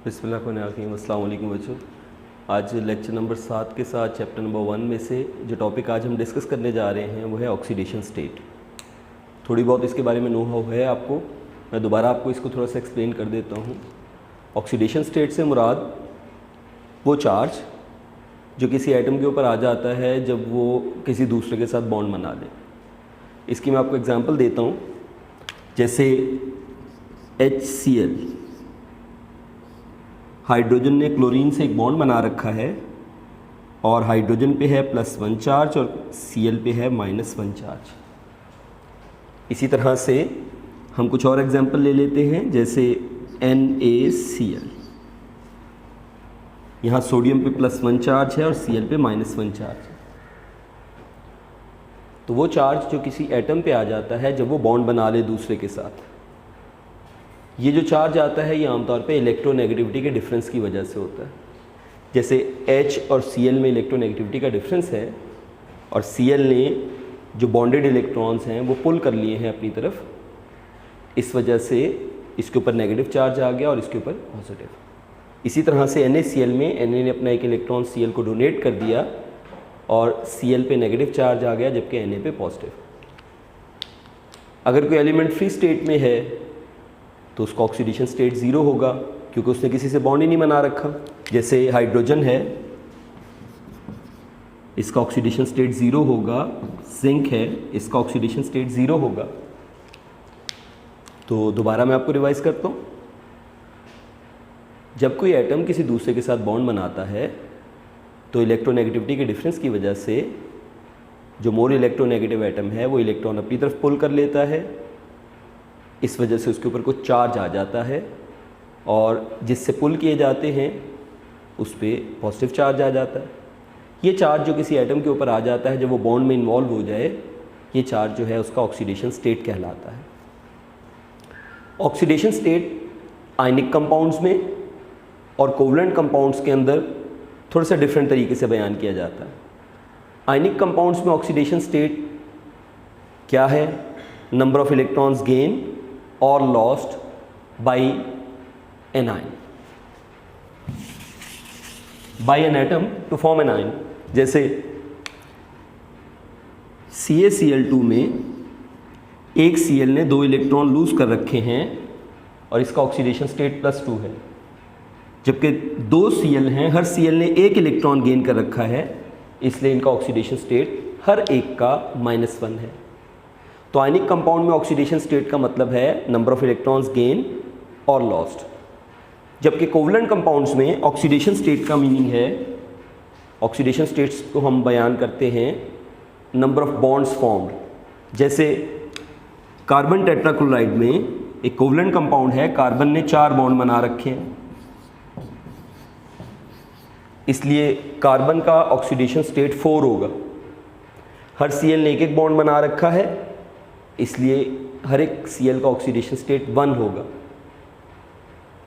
बिस्मिल्लाहिर्रहमानिर्रहीम। अस्सलाम वालेकुम बच्चों। आज लेक्चर नंबर 7 के साथ चैप्टर नंबर 1 में से जो टॉपिक आज हम डिस्कस करने जा रहे हैं वो है ऑक्सीडेशन स्टेट। थोड़ी बहुत इसके बारे में नो हाउ है आपको, मैं दोबारा आपको इसको थोड़ा सा एक्सप्लेन कर देता हूँ। ऑक्सीडेशन स्टेट से मुराद वो चार्ज जो किसी एटम के ऊपर आ जाता है जब वो किसी दूसरे के साथ बॉन्ड बना ले। इसकी मैं आपको एग्जांपल देता हूँ, जैसे HCl, हाइड्रोजन ने क्लोरीन से एक बॉन्ड बना रखा है और हाइड्रोजन पे है +1 चार्ज और Cl पे है -1 चार्ज। इसी तरह से हम कुछ और एग्जांपल ले लेते हैं, जैसे NaCl, यहाँ सोडियम पे +1 चार्ज है और Cl पे -1 चार्ज है। तो वो चार्ज जो किसी एटम पे आ जाता है जब वो बॉन्ड बना ले दूसरे के साथ, ये जो चार्ज आता है ये आमतौर पे इलेक्ट्रोनेगेटिविटी के डिफरेंस की वजह से होता है। जैसे H और Cl में इलेक्ट्रोनेगेटिविटी का डिफरेंस है और Cl ने जो बॉन्डेड इलेक्ट्रॉन्स हैं वो पुल कर लिए हैं अपनी तरफ, इस वजह से इसके ऊपर नेगेटिव चार्ज आ गया और इसके ऊपर पॉजिटिव। इसी तरह से NaCl में Na ने अपना एक इलेक्ट्रॉन Cl को डोनेट कर दिया और Cl पे नेगेटिव चार्ज आ गया जबकि Na पे पॉजिटिव। अगर कोई एलिमेंट फ्री स्टेट में है तो उसका ऑक्सीडेशन स्टेट 0 होगा, क्योंकि उसने किसी से बॉन्ड ही नहीं बना रखा। जैसे हाइड्रोजन है, इसका ऑक्सीडेशन स्टेट 0 होगा। जिंक है, इसका ऑक्सीडेशन स्टेट 0 होगा। तो दोबारा मैं आपको रिवाइज करता हूँ। जब कोई एटम किसी दूसरे के साथ बॉन्ड बनाता है तो इलेक्ट्रोनेगेटिविटी के डिफरेंस की वजह से जो मोर इलेक्ट्रोनेगेटिव एटम है वो इलेक्ट्रॉन अपनी तरफ पुल कर लेता है, इस वजह से उसके ऊपर कुछ चार्ज आ जाता है और जिससे पुल किए जाते हैं उस पर पॉजिटिव चार्ज आ जाता है। ये चार्ज जो किसी एटम के ऊपर आ जाता है जब वो बॉन्ड में इन्वॉल्व हो जाए, ये चार्ज जो है उसका ऑक्सीडेशन स्टेट कहलाता है। ऑक्सीडेशन स्टेट आयनिक कंपाउंड्स में और कोवलेंट कंपाउंड्स के अंदर थोड़ा सा डिफरेंट तरीके से बयान किया जाता है। आयनिक कंपाउंड्स में ऑक्सीडेशन स्टेट क्या है? Number of electrons gain or lost by an ion, by an atom to form an ion। जैसे CaCl2 में एक Cl ने 2 इलेक्ट्रॉन लूज कर रखे हैं और इसका ऑक्सीडेशन स्टेट +2 है, जबकि 2 Cl हैं, हर Cl ने 1 इलेक्ट्रॉन गेन कर रखा है, इसलिए इनका ऑक्सीडेशन स्टेट हर एक का -1 है। तो आयनिक कंपाउंड में ऑक्सीडेशन स्टेट का मतलब है नंबर ऑफ इलेक्ट्रॉन्स गेन और लॉस्ट, जबकि कोवलेंट कंपाउंड्स में ऑक्सीडेशन स्टेट का मीनिंग है, ऑक्सीडेशन स्टेट्स को हम बयान करते हैं नंबर ऑफ बॉन्ड्स फॉर्म्ड। जैसे कार्बन टेट्राक्लोराइड में एक कोवलेंट कंपाउंड है, कार्बन ने 4 बॉन्ड बना रखे हैं, इसलिए कार्बन का ऑक्सीडेशन स्टेट 4 होगा। हर Cl ने एक बॉन्ड बना रखा है, इसलिए हर एक Cl का ऑक्सीडेशन स्टेट 1 होगा।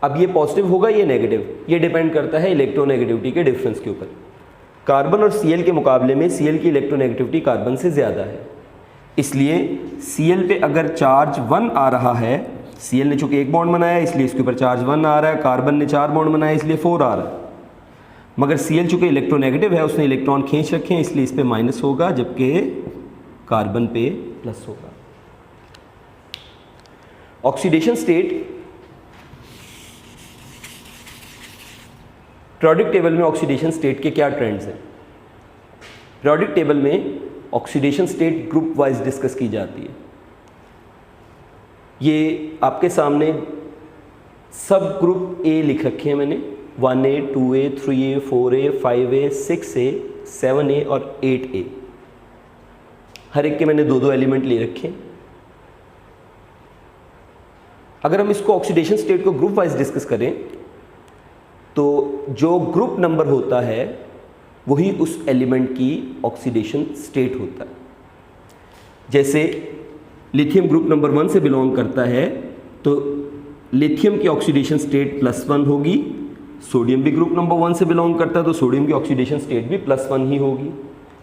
अब ये पॉजिटिव होगा, ये नेगेटिव, ये डिपेंड करता है इलेक्ट्रोनेगेटिविटी के डिफरेंस के ऊपर। कार्बन और Cl के मुकाबले में Cl की इलेक्ट्रोनेगेटिविटी कार्बन से ज़्यादा है, इसलिए Cl पे अगर चार्ज 1 आ रहा है, Cl ने चूँकि एक बॉन्ड बनाया इसलिए इसके ऊपर चार्ज 1 आ रहा है, कार्बन ने 4 बॉन्ड बनाया इसलिए 4 आ रहा है। मगर Cl चूँकि इलेक्ट्रोनेगेटिव है, उसने इलेक्ट्रॉन खींच रखे हैं, इसलिए इस पर माइनस होगा, जबकि कार्बन पे प्लस होगा। ऑक्सीडेशन स्टेट पीरियोडिक टेबल में ऑक्सीडेशन स्टेट के क्या ट्रेंड्स हैं? पीरियोडिक टेबल में oxidation state group wise discuss की जाती है। ये आपके सामने सब ग्रुप ए लिख रखे हैं मैंने, 1A, 2A, 3A, 4A, 5A, 6A, 7A और 8A। हर एक के मैंने 2-2 एलिमेंट ले रखे हैं। अगर हम इसको ऑक्सीडेशन स्टेट को ग्रुप वाइज डिस्कस करें तो जो ग्रुप नंबर होता है वही उस एलिमेंट की ऑक्सीडेशन स्टेट होता है। जैसे लिथियम ग्रुप नंबर 1 से बिलोंग करता है तो लिथियम की ऑक्सीडेशन स्टेट +1 होगी। सोडियम भी ग्रुप नंबर 1 से बिलोंग करता है तो सोडियम की ऑक्सीडेशन स्टेट भी +1 ही होगी।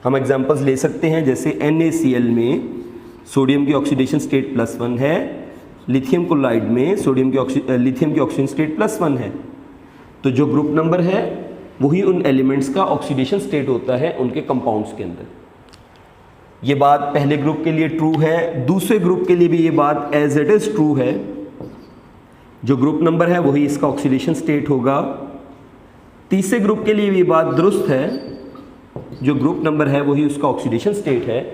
हम एग्जांपल्स ले सकते हैं, जैसे NaCl में सोडियम की ऑक्सीडेशन स्टेट +1 है, लिथियम क्लोराइड में लिथियम की ऑक्सीजन स्टेट +1 है। तो जो ग्रुप नंबर है वही उन एलिमेंट्स का ऑक्सीडेशन स्टेट होता है उनके कंपाउंड्स के अंदर। ये बात पहले ग्रुप के लिए ट्रू है, दूसरे ग्रुप के लिए भी ये बात एज इट इज ट्रू है। जो ग्रुप नंबर है वही इसका ऑक्सीडेशन स्टेट होगा। तीसरे ग्रुप के लिए भी ये बात दुरुस्त है, जो ग्रुप नंबर है वही उसका ऑक्सीडेशन स्टेट है।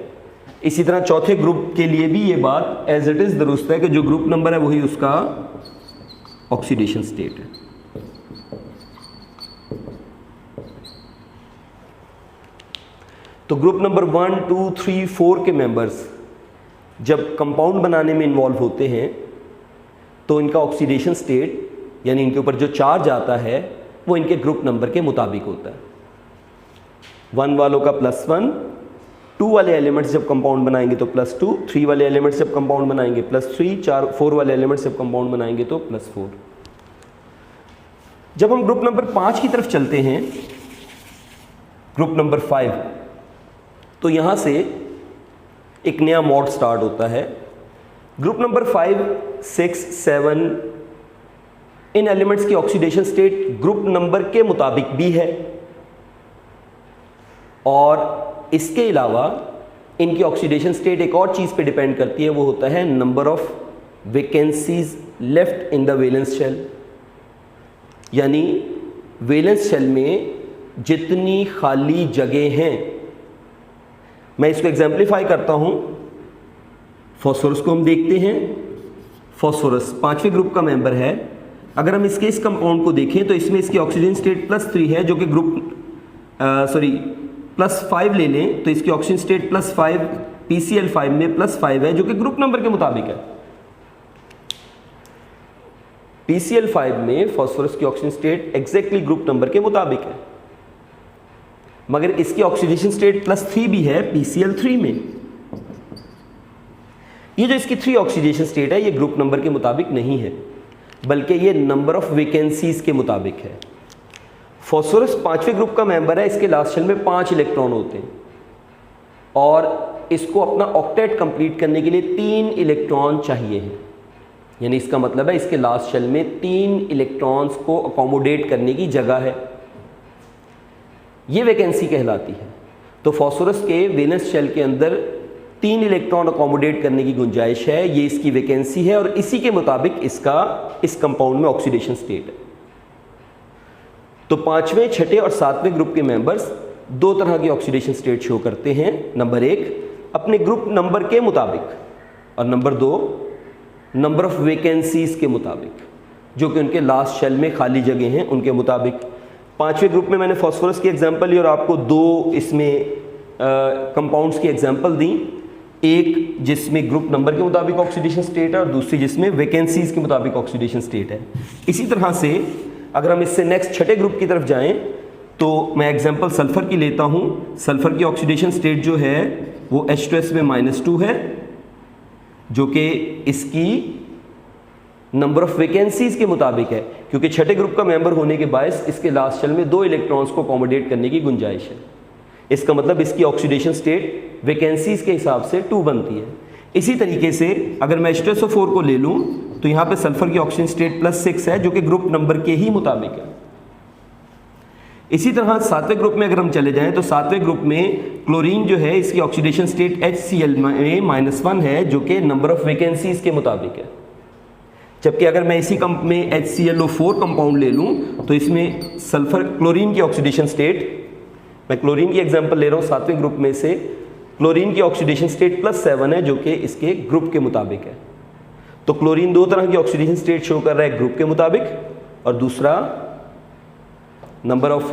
इसी तरह चौथे ग्रुप के लिए भी ये बात एज इट इज दुरुस्त है कि जो ग्रुप नंबर है वही उसका ऑक्सीडेशन स्टेट है। तो ग्रुप नंबर 1, 2, 3, 4 के मेंबर्स जब कंपाउंड बनाने में इन्वॉल्व होते हैं तो इनका ऑक्सीडेशन स्टेट यानी इनके ऊपर जो चार्ज आता है वो इनके ग्रुप नंबर के मुताबिक होता है। 1 वालों का +1, 2 वाले एलिमेंट्स जब कंपाउंड बनाएंगे तो +2, 3 वाले एलिमेंट्स जब कंपाउंड बनाएंगे +3, 4 वाले एलिमेंट्स जब कंपाउंड बनाएंगे तो +4। जब हम ग्रुप नंबर 5 की तरफ चलते हैं, ग्रुप नंबर 5, तो यहां से एक नया मॉड स्टार्ट होता है। ग्रुप नंबर 5, 6, 7 इन एलिमेंट्स की ऑक्सीडेशन स्टेट ग्रुप नंबर के मुताबिक भी है और इसके अलावा इनकी ऑक्सीडेशन स्टेट एक और चीज़ पे डिपेंड करती है, वो होता है number of vacancies left in the valence shell. यानी वैलेंस शेल में जितनी खाली जगह हैं, मैं इसको एग्जाम्पलीफाई करता हूं। फॉस्फोरस को हम देखते हैं। फॉस्फोरस 5वें ग्रुप का मेंबर है। अगर हम इसके इस कंपाउंड को देखें तो इसमें इसकी ऑक्सीजन स्टेट +3 है, जो कि +5 ले लें तो इसकी ऑक्सीजन स्टेट +5, PCl5 में +5 है, जो कि ग्रुप नंबर के मुताबिक है। PCl5 में फॉस्फोरस की oxygen state exactly group number के मुताबिक है, मगर इसकी ऑक्सीडेशन स्टेट +3 भी है PCl3 में। ये जो इसकी 3 ऑक्सीडेशन स्टेट है ये ग्रुप नंबर के मुताबिक नहीं है, बल्कि ये नंबर ऑफ वैकेंसीज के मुताबिक है। फॉस्फोरस 5वें ग्रुप का मेंबर है, इसके लास्ट शेल में 5 इलेक्ट्रॉन होते हैं और इसको अपना ऑक्टेट कंप्लीट करने के लिए 3 इलेक्ट्रॉन चाहिए हैं। यानी इसका मतलब है इसके लास्ट शेल में 3 इलेक्ट्रॉन्स को अकोमोडेट करने की जगह है, ये वैकेंसी कहलाती है। तो फॉस्फोरस के वैलेंस शेल के अंदर 3 इलेक्ट्रॉन अकोमोडेट करने की गुंजाइश है, ये इसकी वैकेंसी है और इसी के मुताबिक इसका इस कंपाउंड में ऑक्सीडेशन स्टेट है। तो 5वें, 6ठे और 7वें ग्रुप के मेंबर्स 2 तरह की ऑक्सीडेशन स्टेट शो करते हैं। नंबर 1 अपने ग्रुप नंबर के मुताबिक और नंबर 2 नंबर ऑफ वैकेंसीज के मुताबिक, जो कि उनके लास्ट शेल में खाली जगह हैं उनके मुताबिक। 5वें ग्रुप में मैंने फॉस्फोरस की एग्जांपल ली और आपको 2 इसमें कंपाउंड्स की एग्जांपल दी, एक जिसमें ग्रुप नंबर के मुताबिक ऑक्सीडेशन स्टेट है और दूसरी जिसमें वैकेंसीज के मुताबिक ऑक्सीडेशन स्टेट है। इसी तरह से अगर हम इससे नेक्स्ट 6ठे ग्रुप की तरफ जाएं तो मैं एग्जांपल सल्फर की लेता हूं। सल्फर की ऑक्सीडेशन स्टेट जो है वो H2S में -2 है, जो कि इसकी नंबर ऑफ वैकेंसीज के मुताबिक है, क्योंकि 6ठे ग्रुप का मेंबर होने के बायस इसके लास्ट शेल में 2 इलेक्ट्रॉन्स को अकोमोडेट करने की गुंजाइश है। इसका मतलब इसकी ऑक्सीडेशन स्टेट वैकेंसीज के हिसाब से 2 बनती है। इसी तरीके से अगर मैं H2SO4 को ले लूं तो यहाँ पे सल्फर की ऑक्सीजन स्टेट +6 है, जो कि ग्रुप नंबर के ही मुताबिक है। इसी तरह 7वें ग्रुप में अगर हम चले जाएं तो 7वें ग्रुप में क्लोरीन जो है इसकी ऑक्सीडेशन स्टेट HCl में -1 है, जो कि नंबर ऑफ वैकेंसीज के मुताबिक है। जबकि अगर मैं इसी कंप में HClO4 कंपाउंड ले लूं तो इसमें सल्फर क्लोरीन की ऑक्सीडेशन स्टेट, मैं क्लोरीन की एग्जांपल ले रहा हूं 7वें ग्रुप में से, क्लोरीन की ऑक्सीडेशन स्टेट +7 है, जो कि इसके ग्रुप के मुताबिक है। तो क्लोरीन 2 तरह की ऑक्सीडेशन स्टेट शो कर रहा है, ग्रुप के मुताबिक और दूसरा नंबर ऑफ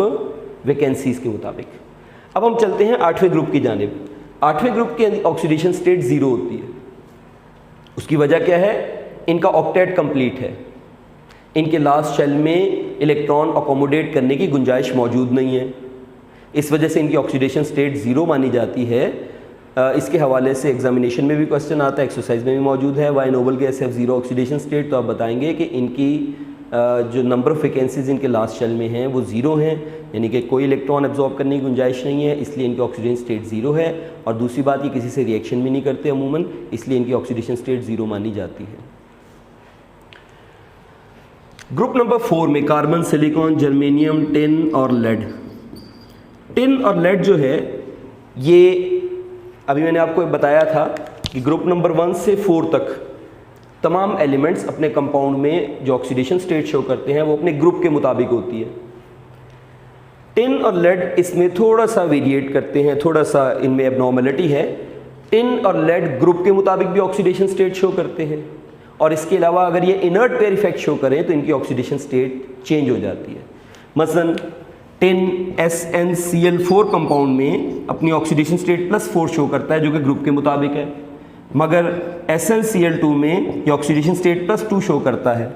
वैकेंसीज के मुताबिक। अब हम चलते हैं 8वें ग्रुप की जानिब। 8वें ग्रुप की ऑक्सीडेशन स्टेट 0 होती है। उसकी वजह क्या है? इनका ऑक्टेट कंप्लीट है, इनके लास्ट शेल में इलेक्ट्रॉन अकोमोडेट करने की गुंजाइश मौजूद नहीं है, इस वजह से इनकी ऑक्सीडेशन स्टेट 0 मानी जाती है। इसके हवाले से एग्जामिनेशन में भी क्वेश्चन आता है, एक्सरसाइज में भी मौजूद है, why noble gas have 0 oxidation state. तो आप बताएंगे कि इनकी जो नंबर ऑफ वैकेंसीज इनके लास्ट शेल में हैं वो 0 हैं, यानी कि कोई इलेक्ट्रॉन एब्जॉर्ब करने की गुंजाइश नहीं है, इसलिए इनकी ऑक्सीडेशन स्टेट 0 है। और दूसरी बात, ये किसी से रिएक्शन भी नहीं करते अमूमन, इसलिए इनकी ऑक्सीडेशन स्टेट 0 मानी जाती है। ग्रुप नंबर 4 में कार्बन, सिलिकॉन, जर्मेनियम, टिन और लेड। टिन और लेड जो है ये अभी मैंने आपको बताया था कि ग्रुप नंबर 1 से 4 तक तमाम एलिमेंट्स अपने कंपाउंड में जो ऑक्सीडेशन स्टेट शो करते हैं वो अपने ग्रुप के मुताबिक होती है। टिन और लेड इसमें थोड़ा सा वेरिएट करते हैं, थोड़ा सा इनमें एबनॉर्मलिटी है। टिन और लेड ग्रुप के मुताबिक भी ऑक्सीडेशन स्टेट शो करते हैं और इसके अलावा अगर ये इनर्ट पेयर इफेक्ट शो करें तो इनकी ऑक्सीडेशन स्टेट चेंज हो जाती है। मसलन टिन SnCl4 कंपाउंड में अपनी ऑक्सीडेशन स्टेट +4 शो करता है जो कि ग्रुप के मुताबिक है, मगर SnCl2 में ये ऑक्सीडेशन स्टेट +2 शो करता है।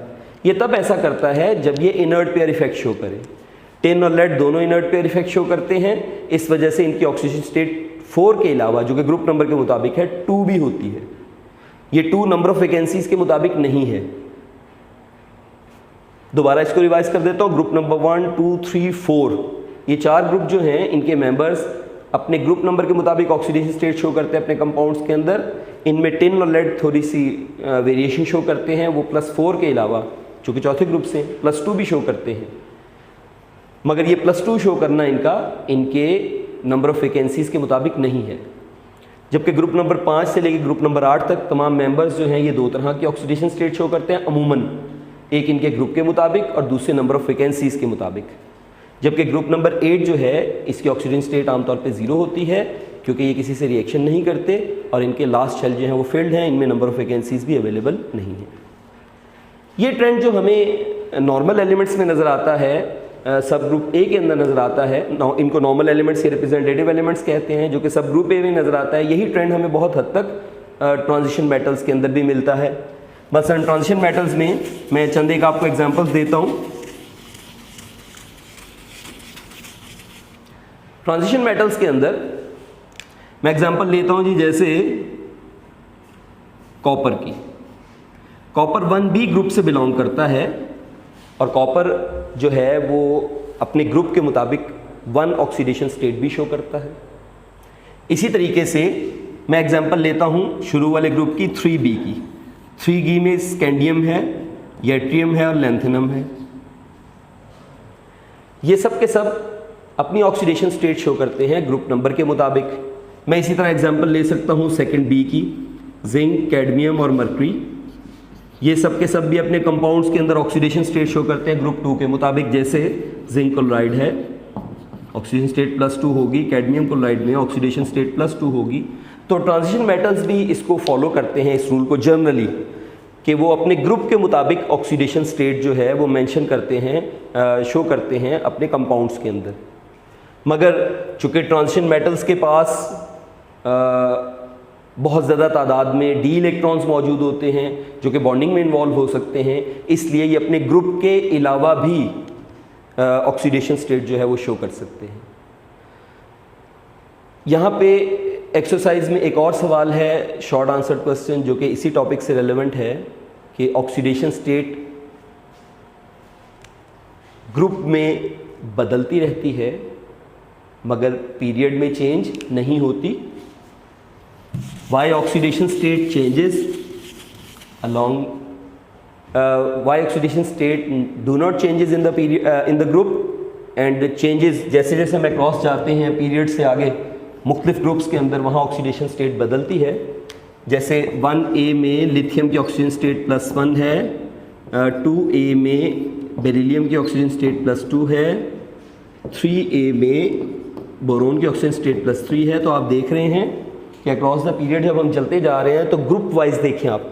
ये तब ऐसा करता है जब ये इनर्ट पेयर इफेक्ट शो करे। टिन और लेड दोनों इनर्ट पेयर इफेक्ट शो करते हैं, इस वजह से इनकी ऑक्सीडेशन स्टेट 4 के अलावा जो कि ग्रुप नंबर के मुताबिक है 2 भी होती है। ये 2 नंबर ऑफ वैकेंसीज के मुताबिक नहीं है। दोबारा इसको रिवाइज कर देता हूँ। ग्रुप नंबर 1, 2, 3, 4 ये 4 ग्रुप जो हैं इनके मेंबर्स अपने ग्रुप नंबर के मुताबिक ऑक्सीडेशन स्टेट शो करते हैं अपने कंपाउंड्स के अंदर। इनमें टिन और लेड थोड़ी सी वेरिएशन शो करते हैं, वो +4 के अलावा जो कि चौथे ग्रुप से +2 भी शो करते हैं, मगर ये +2 शो करना इनके नंबर ऑफ वैकेंसीज के मुताबिक नहीं है। जबकि ग्रुप नंबर 5 से लेकर ग्रुप नंबर 8 तक तमाम मेंबर्स जो हैं ये 2 तरह की ऑक्सीडेशन स्टेट शो करते हैं अमूमन, एक इनके ग्रुप के मुताबिक और दूसरे नंबर ऑफ वैकेंसीज के मुताबिक। जबकि ग्रुप नंबर 8 जो है इसकी ऑक्सीडेशन स्टेट आमतौर पे 0 होती है क्योंकि ये किसी से रिएक्शन नहीं करते और इनके लास्ट शेल जो हैं वो फिल्ड हैं, इनमें नंबर ऑफ वैकेंसीज भी अवेलेबल नहीं है। ये ट्रेंड जो हमें नॉर्मल एलिमेंट्स में नज़र आता है, सब ग्रुप ए के अंदर नज़र आता है, इनको नॉर्मल एलिमेंट्स या रिप्रेजेंटेटिव एलिमेंट्स कहते हैं, जो कि सब ग्रुप ए में नज़र आता है। यही ट्रेंड हमें बहुत हद तक ट्रांजिशन मेटल्स के अंदर भी मिलता है। बस ट्रांजिशन मेटल्स में मैं चंद एक आपको एग्जांपल्स देता हूँ। ट्रांजिशन मेटल्स के अंदर मैं एग्जांपल लेता हूँ जी, जैसे कॉपर की। कॉपर 1b ग्रुप से बिलोंग करता है और कॉपर जो है वो अपने ग्रुप के मुताबिक 1 ऑक्सीडेशन स्टेट भी शो करता है। इसी तरीके से मैं एग्जांपल लेता हूँ शुरू वाले ग्रुप की 3b की। 3b में स्कैंडियम है, यट्रियम है और लैंथेनम है। ये सब के सब अपनी ऑक्सीडेशन स्टेट शो करते हैं ग्रुप नंबर के मुताबिक। मैं इसी तरह एग्जांपल ले सकता हूँ सेकंड बी की, जिंक, कैडमियम और मर्क्यूरी। ये सब के सब भी अपने कंपाउंड्स के अंदर ऑक्सीडेशन स्टेट शो करते हैं ग्रुप 2 के मुताबिक। जैसे जिंक क्लोराइड है, ऑक्सीडेशन स्टेट +2 होगी, कैडमियम क्लोराइड में ऑक्सीडेशन स्टेट +2 होगी। तो ट्रांजिशन मेटल्स भी इसको फॉलो करते हैं, इस रूल को जनरली, कि वो अपने ग्रुप के मुताबिक ऑक्सीडेशन स्टेट जो है वो मेंशन करते हैं, शो करते हैं अपने कंपाउंड्स के अंदर। मगर चूँकि ट्रांजिशन मेटल्स के पास बहुत ज़्यादा तादाद में डी इलेक्ट्रॉन्स मौजूद होते हैं जो कि बॉन्डिंग में इन्वॉल्व हो सकते हैं, इसलिए ये अपने ग्रुप के अलावा भी ऑक्सीडेशन स्टेट जो है वो शो कर सकते हैं। यहाँ पे एक्सरसाइज में एक और सवाल है, शॉर्ट आंसर क्वेश्चन, जो कि इसी टॉपिक से रेलेवेंट है कि ऑक्सीडेशन स्टेट ग्रुप में बदलती रहती है मगर पीरियड में चेंज नहीं होती। Why oxidation state changes along why oxidation state do not changes in the period in the group and changes जैसे जैसे हम क्रॉस जाते हैं पीरियड से आगे मुख्तलिफ ग्रुप्स के अंदर वहाँ ऑक्सीडेशन स्टेट बदलती है। जैसे 1A में लिथियम की ऑक्सीजन स्टेट +1 है, 2A में बेरिलियम की ऑक्सीजन स्टेट +2 है, 3A में बोरोन की ऑक्सीजन स्टेट +3 है। तो आप देख रहे हैं कि अक्रॉस द पीरियड जब हम चलते जा रहे हैं तो ग्रुप वाइज देखें, आप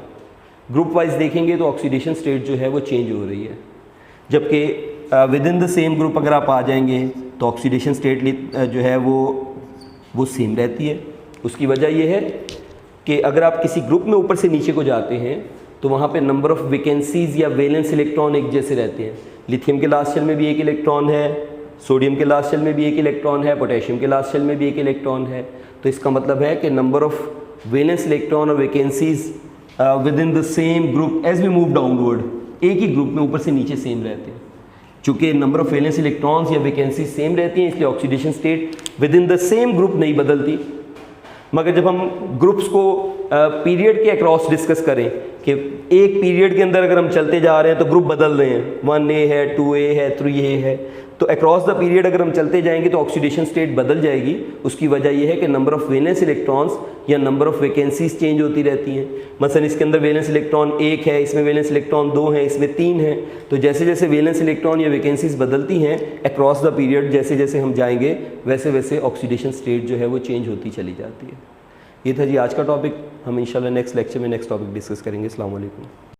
ग्रुप वाइज देखेंगे तो ऑक्सीडेशन स्टेट जो है वो चेंज हो रही है। जबकि with in the same group अगर आप आ जाएंगे तो ऑक्सीडेशन स्टेट जो है वो सेम रहती है। उसकी वजह यह है कि अगर आप किसी ग्रुप में ऊपर से नीचे को जाते हैं तो वहाँ पे नंबर ऑफ़ वैकेंसीज या वैलेंस इलेक्ट्रॉन एक जैसे रहते हैं। लिथियम के लास्ट शेल में भी एक इलेक्ट्रॉन है, सोडियम के लास्ट शेल में भी एक इलेक्ट्रॉन है, पोटेशियम के लास्ट शेल में भी एक इलेक्ट्रॉन है। तो इसका मतलब है कि नंबर ऑफ़ वैलेंस इलेक्ट्रॉन और vacancies within the same group as we move downward एक ही ग्रुप में ऊपर से नीचे सेम रहते हैं। चूँकि नंबर ऑफ़ वैलेंस इलेक्ट्रॉन्स या वैकेंसीज सेम रहती हैं इसलिए oxidation state with in the same group नहीं बदलती। मगर जब हम ग्रुप्स को पीरियड के अक्रॉस डिस्कस करें कि एक पीरियड के अंदर अगर हम चलते जा रहे हैं तो ग्रुप बदल रहे हैं, 1A है, 2A है, 3A है, तो अक्रॉस द पीरियड अगर हम चलते जाएंगे तो ऑक्सीडेशन स्टेट बदल जाएगी। उसकी वजह यह है कि नंबर ऑफ वैलेंस इलेक्ट्रॉन्स या नंबर ऑफ वैकेंसीज चेंज होती रहती हैं। मसलन इसके अंदर वैलेंस इलेक्ट्रॉन 1 है, इसमें वैलेंस इलेक्ट्रॉन 2 है, इसमें 3 है। तो जैसे जैसे वैलेंस इलेक्ट्रॉन या वैकेंसीज बदलती हैं अक्रॉस द पीरियड, जैसे जैसे हम जाएंगे वैसे वैसे ऑक्सीडेशन स्टेट जो है वो चेंज होती चली जाती है। ये था जी आज का टॉपिक। हम इंशाल्लाह नेक्स्ट लेक्चर में नेक्स्ट टॉपिक डिस्कस करेंगे। अस्सलाम वालेकुम।